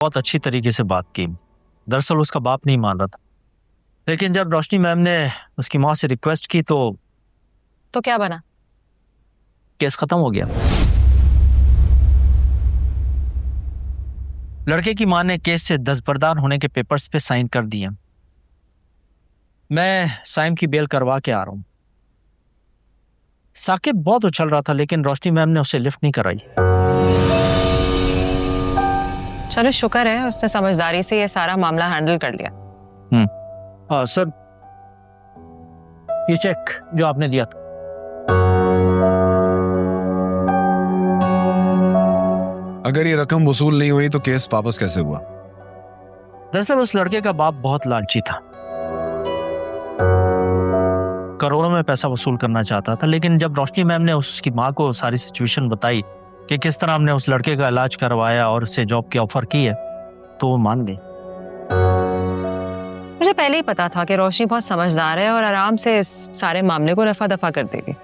बहुत अच्छी तरीके से बात की। दरअसल उसका बाप नहीं मान रहा था, लेकिन जब रोशनी मैम ने उसकी माँ से रिक्वेस्ट की तो क्या बना? केस खत्म हो गया। लड़के की माँ ने केस से दस्तबरदार होने के पेपर्स पे साइन कर दिए। मैं साइम की बेल करवा के आ रहा हूँ। साकिब बहुत उछल रहा था, लेकिन रोशनी मैम ने उसे लिफ्ट नहीं कराई। चलो शुक्र है उसने समझदारी से ये सारा मामला हैंडल कर लिया। सर, ये चेक जो आपने दिया था। अगर ये रकम वसूल नहीं हुई तो केस वापस कैसे हुआ? दरअसल उस लड़के का बाप बहुत लालची था, करोड़ों में पैसा वसूल करना चाहता था। लेकिन जब रोशनी मैम ने उसकी माँ को सारी सिचुएशन बताई कि किस तरह हमने उस लड़के का इलाज करवाया और उसे जॉब की ऑफर की है, तो वो मान गई। मुझे पहले ही पता था कि रोशनी बहुत समझदार है और आराम से इस सारे मामले को रफा दफा कर देगी।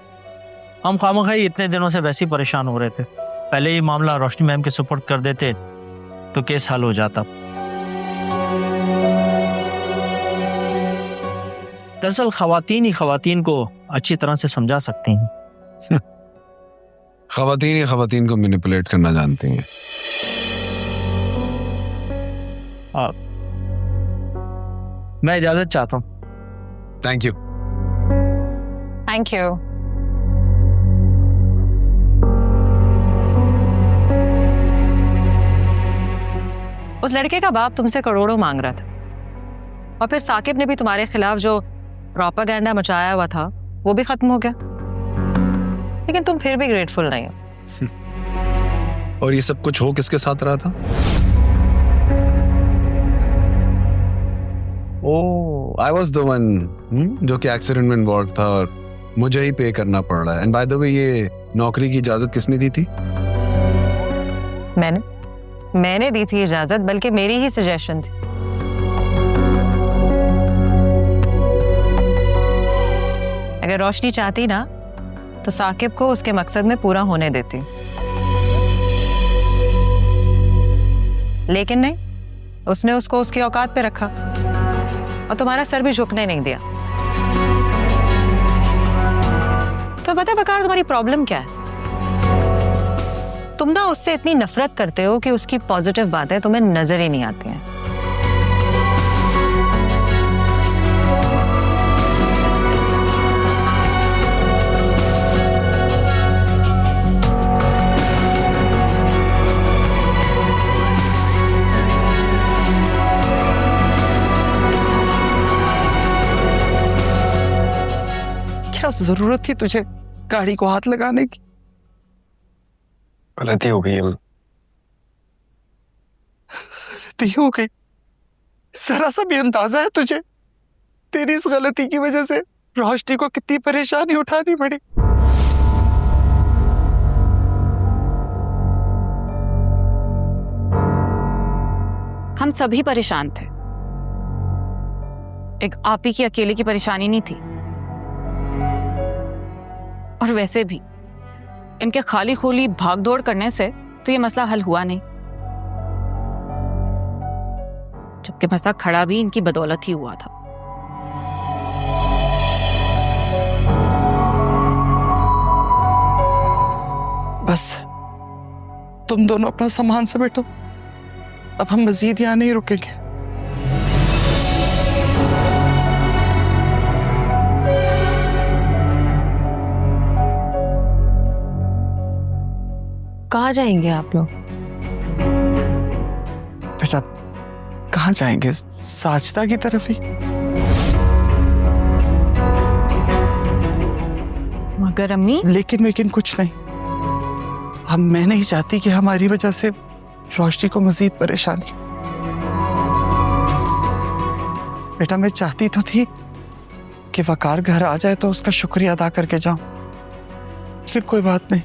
हम खामखाई इतने दिनों से वैसे ही परेशान हो रहे थे। पहले ही मामला रोशनी मैम के सुपुर्द कर देते तो केस हल हो जाता। दरअसल खवातीन ही खवातीन को अच्छी तरह से समझा सकती हैं। खवातीन ही खवातीन को मैनिपुलेट करना जानती हैं। मैं इजाजत चाहता हूँ। Thank you. Thank you. उस लड़के का बाप तुमसे करोड़ों मांग रहा था और फिर साकिब ने भी तुम्हारे खिलाफ जो प्रोपेगेंडा मचाया हुआ था वो भी खत्म हो गया, लेकिन तुम फिर भी ग्रेटफुल नहीं हो। और ये सब कुछ हो किसके साथ रहा था? ओह, आई वॉज द वन जो कि एक्सीडेंट में इन्वॉल्व था और मुझे ही पे करना पड़ रहा है। एंड बाय द वे, ये नौकरी की इजाजत किसने दी थी? मैंने दी थी इजाजत, बल्कि मेरी ही सजेशन थी। अगर रोशनी चाहती ना तो साकिब को उसके मकसद में पूरा होने देती, लेकिन नहीं, उसने उसको उसकी औकात पे रखा और तुम्हारा सर भी झुकने नहीं दिया। तो पता है बकार तुम्हारी प्रॉब्लम क्या है? तुम ना उससे इतनी नफरत करते हो कि उसकी पॉजिटिव बातें तुम्हें नजर ही नहीं आती हैं। क्या जरूरत थी तुझे गाड़ी को हाथ लगाने की? गलती हो गई। गलती हो गई? जरा सा भी अंदाजा है तुझे तेरी इस गलती की वजह से रोशनी को कितनी परेशानी उठानी पड़ी? हम सभी परेशान थे, एक आप ही की अकेले की परेशानी नहीं थी। और वैसे भी इनके खाली खोली भागदौड़ करने से तो ये मसला हल हुआ नहीं, जबकि मसला खड़ा भी इनकी बदौलत ही हुआ था। बस तुम दोनों अपना सामान समेटो, अब हम मजीद यहाँ नहीं रुकेंगे। कहाँ जाएंगे आप लोग? बेटा कहाँ जाएंगे? साजदा की तरफ ही। मगर अम्मी। लेकिन कुछ नहीं। मैं नहीं चाहती कि हमारी वजह से रोशनी को मजीद परेशानी। बेटा मैं चाहती तो थी कि वकार घर आ जाए तो उसका शुक्रिया अदा करके जाऊं, लेकिन कोई बात नहीं,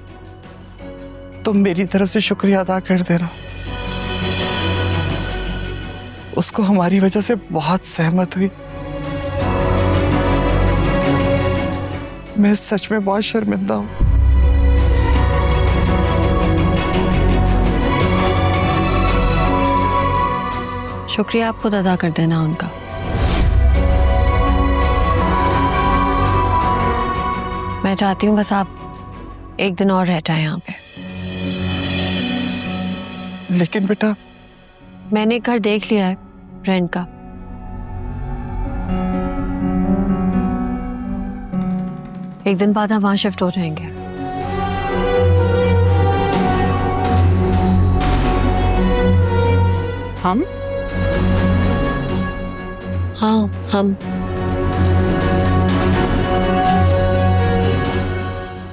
तुम मेरी तरफ से शुक्रिया अदा कर देना। उसको हमारी वजह से बहुत सहमत हुई। मैं सच में बहुत शर्मिंदा हूं। शुक्रिया आप खुद अदा कर देना उनका। मैं चाहती हूँ बस आप एक दिन और रह जाए यहाँ पे। लेकिन बेटा, मैंने एक घर देख लिया है रेंट का। एक दिन बाद हम वहां शिफ्ट हो जाएंगे। हम हाँ हम।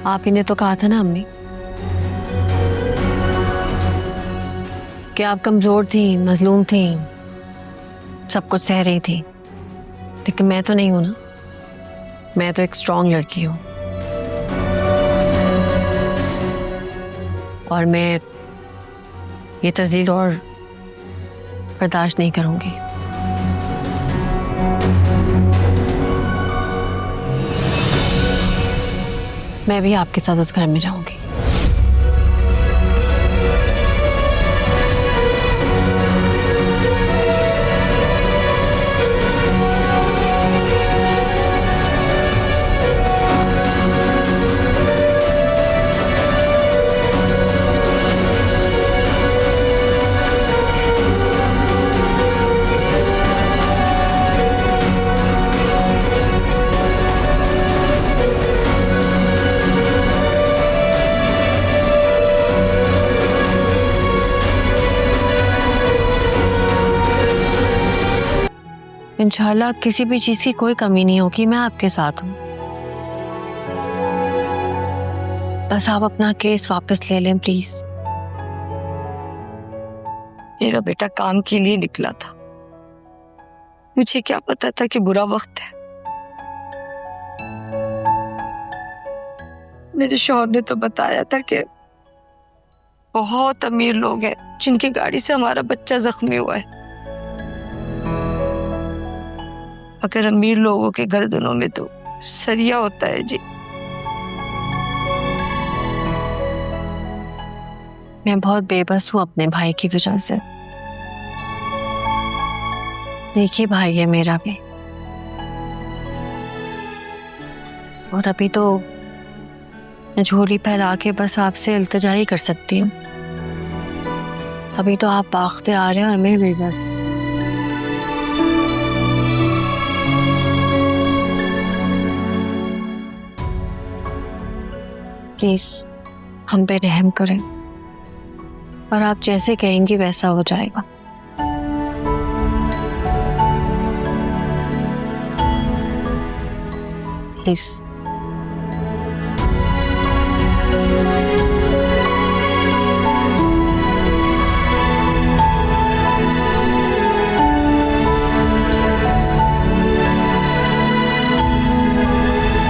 आप ही ने तो कहा था ना अम्मी कि आप कमजोर थी, मजलूम थी, सब कुछ सह रही थी, लेकिन मैं तो नहीं हूं ना। मैं तो एक स्ट्रॉन्ग लड़की हूं और मैं ये तज़लील और बर्दाश्त नहीं करूंगी। मैं भी आपके साथ उस घर में जाऊंगी। इंशाल्लाह किसी भी चीज की कोई कमी नहीं होगी, मैं आपके साथ हूँ। बस आप अपना केस वापस ले लें प्लीज। मेरा बेटा काम के लिए निकला था, मुझे क्या पता था कि बुरा वक्त है। मेरे शौहर ने तो बताया था कि बहुत अमीर लोग हैं जिनकी गाड़ी से हमारा बच्चा जख्मी हुआ है। अगर अमीर लोगों के गर्दनों में तो सरिया होता है जी। मैं बहुत बेबस हूँ अपने भाई की वजह से। देखिए भाई है मेरा भी, और अभी तो झोली फैला के बस आपसे इल्तिजा ही कर सकती हूँ। अभी तो आप बाख्ते आ रहे हैं और मैं बेबस। प्लीज हम पे रहम करें और आप जैसे कहेंगी वैसा हो जाएगा। प्लीज।